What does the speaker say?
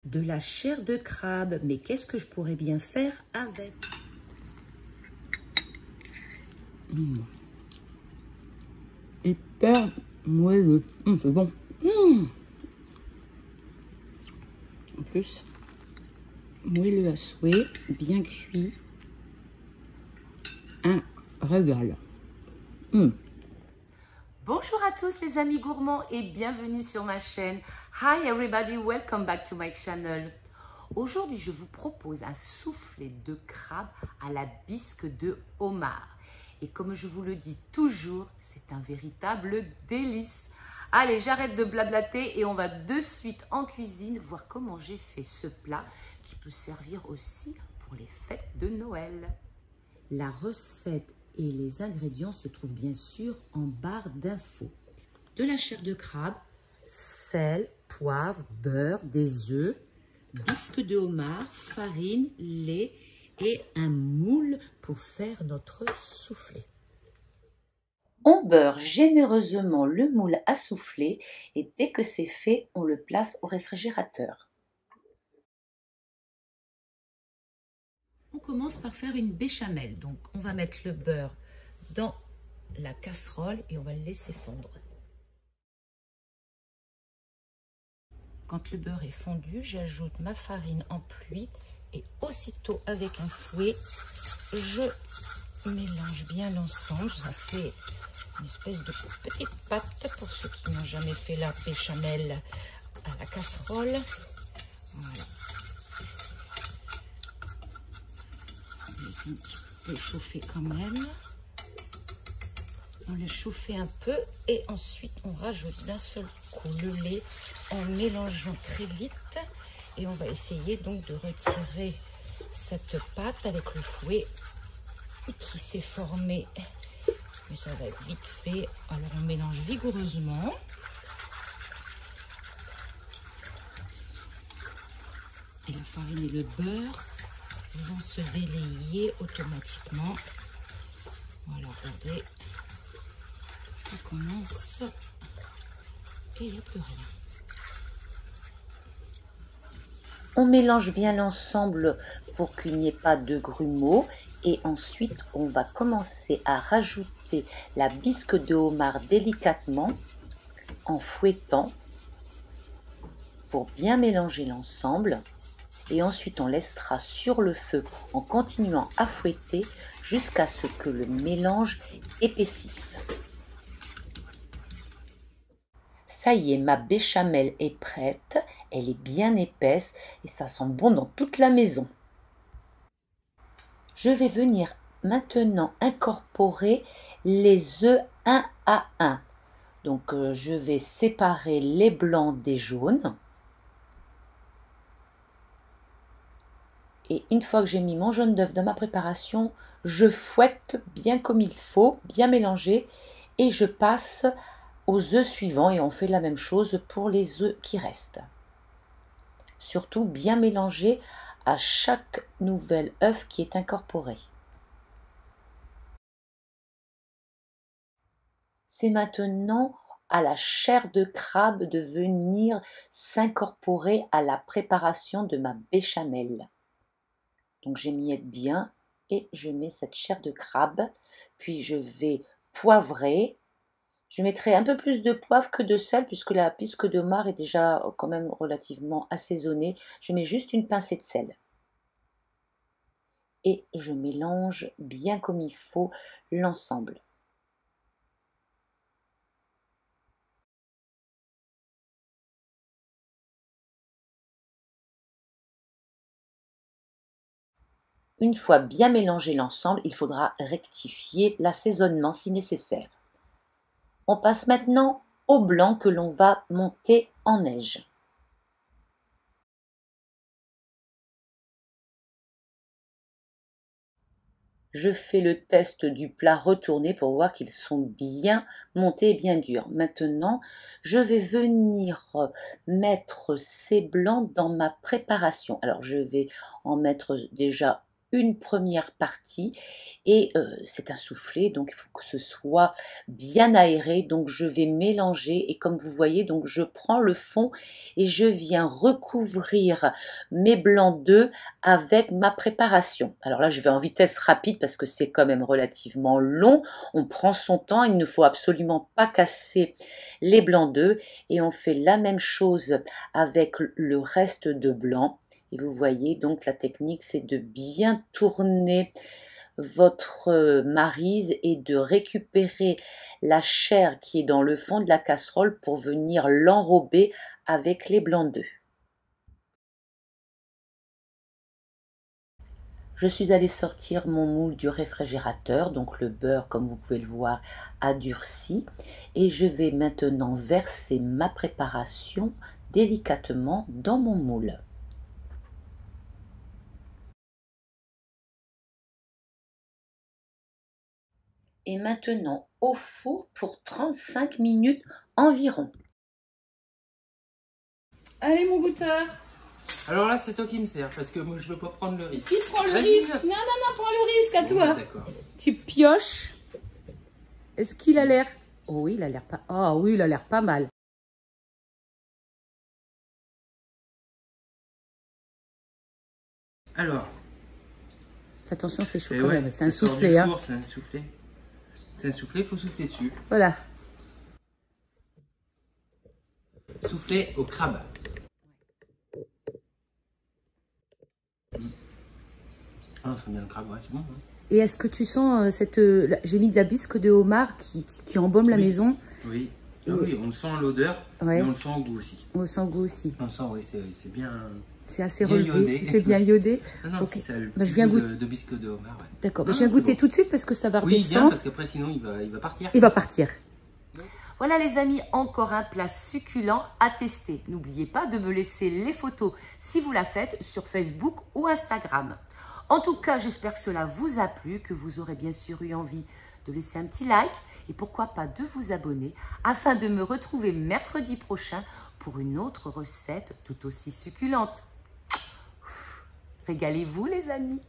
De la chair de crabe, mais qu'est-ce que je pourrais bien faire avec? Hyper moelleux. C'est bon. En plus, moelleux à souhait, bien cuit. Un régal. Bonjour à tous les amis gourmands et bienvenue sur ma chaîne. Hi everybody, welcome back to my channel. Aujourd'hui, je vous propose un soufflé de crabe à la bisque de homard. Et comme je vous le dis toujours, c'est un véritable délice. Allez, j'arrête de blablater et on va de suite en cuisine voir comment j'ai fait ce plat qui peut servir aussi pour les fêtes de Noël. La recette et les ingrédients se trouvent bien sûr en barre d'infos. De la chair de crabe, sel, poivre, beurre, des œufs, bisque de homard, farine, lait et un moule pour faire notre soufflé. On beurre généreusement le moule à souffler et dès que c'est fait, on le place au réfrigérateur. On commence par faire une béchamel. Donc, on va mettre le beurre dans la casserole et on va le laisser fondre. Quand le beurre est fondu, j'ajoute ma farine en pluie et aussitôt avec un fouet, je mélange bien l'ensemble. Ça fait une espèce de petite pâte pour ceux qui n'ont jamais fait la béchamel à la casserole. Voilà. On laisse un petit peu chauffer quand même. On laisse chauffer un peu et ensuite on rajoute d'un seul coup le lait en mélangeant très vite. Et on va essayer donc de retirer cette pâte avec le fouet qui s'est formé. Mais ça va être vite fait. Alors on mélange vigoureusement. Et la farine et le beurre vont se délayer automatiquement. Voilà, regardez. Ça commence et il n'y a plus rien. On mélange bien l'ensemble pour qu'il n'y ait pas de grumeaux. Et ensuite, on va commencer à rajouter la bisque de homard délicatement en fouettant pour bien mélanger l'ensemble. Et ensuite, on laissera sur le feu en continuant à fouetter jusqu'à ce que le mélange épaississe. Ça y est, ma béchamel est prête. Elle est bien épaisse et ça sent bon dans toute la maison. Je vais venir maintenant incorporer les œufs un à un. Donc, je vais séparer les blancs des jaunes. Et une fois que j'ai mis mon jaune d'œuf dans ma préparation, je fouette bien comme il faut, bien mélanger. Et je passe aux œufs suivants et on fait la même chose pour les œufs qui restent. Surtout bien mélanger à chaque nouvel œuf qui est incorporé. C'est maintenant à la chair de crabe de venir s'incorporer à la préparation de ma béchamel. Donc j'émiette bien et je mets cette chair de crabe, puis je vais poivrer. Je mettrai un peu plus de poivre que de sel puisque la bisque de homard est déjà quand même relativement assaisonnée. Je mets juste une pincée de sel. Et je mélange bien comme il faut l'ensemble. Une fois bien mélangé l'ensemble, il faudra rectifier l'assaisonnement si nécessaire. On passe maintenant au blanc que l'on va monter en neige. Je fais le test du plat retourné pour voir qu'ils sont bien montés et bien durs. Maintenant, je vais venir mettre ces blancs dans ma préparation. Alors, je vais en mettre déjà une première partie et c'est un soufflé, donc il faut que ce soit bien aéré. Donc je vais mélanger et comme vous voyez, donc je prends le fond et je viens recouvrir mes blancs d'œufs avec ma préparation. Alors là, je vais en vitesse rapide parce que c'est quand même relativement long. On prend son temps, il ne faut absolument pas casser les blancs d'œufs et on fait la même chose avec le reste de blanc. Et vous voyez, donc la technique, c'est de bien tourner votre maryse et de récupérer la chair qui est dans le fond de la casserole pour venir l'enrober avec les blancs d'œufs. Je suis allée sortir mon moule du réfrigérateur, donc le beurre, comme vous pouvez le voir, a durci. Et je vais maintenant verser ma préparation délicatement dans mon moule. Et maintenant au four pour 35 minutes environ. Allez, mon goûteur. Alors là, c'est toi qui me sers parce que moi je veux pas prendre le risque. Si, prends le Vas-y, risque. va. Non, non, non, prends le risque à Bon, toi. D'accord. Tu pioches. Est-ce qu'il a l'air... Oh oui, il a l'air pas... Oh oui, il a l'air pas mal. Alors. Fais attention, c'est chaud Et quand ouais, même. C'est un ça sort soufflé, du hein. four, c'est un soufflé. C'est un soufflé, il faut souffler dessus. Voilà. Souffler au crabe. Ah, c'est bien le crabe, ouais, c'est bon. Hein. Et est-ce que tu sens cette... J'ai mis de la bisque de homard qui embaume la Oui. maison. Oui. Ah oui, on le sent à l'odeur, Ouais. mais on le sent au goût aussi. On sent goût aussi. On le sent, oui, c'est bien. C'est assez Bien relevé. iodé. C'est bien iodé. Non, non, Ok. c'est ça, le Bah, petit je viens goût goûter. de bisque de homard, ouais. D'accord. Ah, Je viens c'est goûter bon. tout de suite parce que ça va Oui, bien, redescendre. parce qu'après sinon il va partir. Il va partir. Voilà les amis, encore un plat succulent à tester. N'oubliez pas de me laisser les photos si vous la faites sur Facebook ou Instagram. En tout cas, j'espère que cela vous a plu, que vous aurez bien sûr eu envie de laisser un petit like et pourquoi pas de vous abonner afin de me retrouver mercredi prochain pour une autre recette tout aussi succulente. Régalez-vous les amis!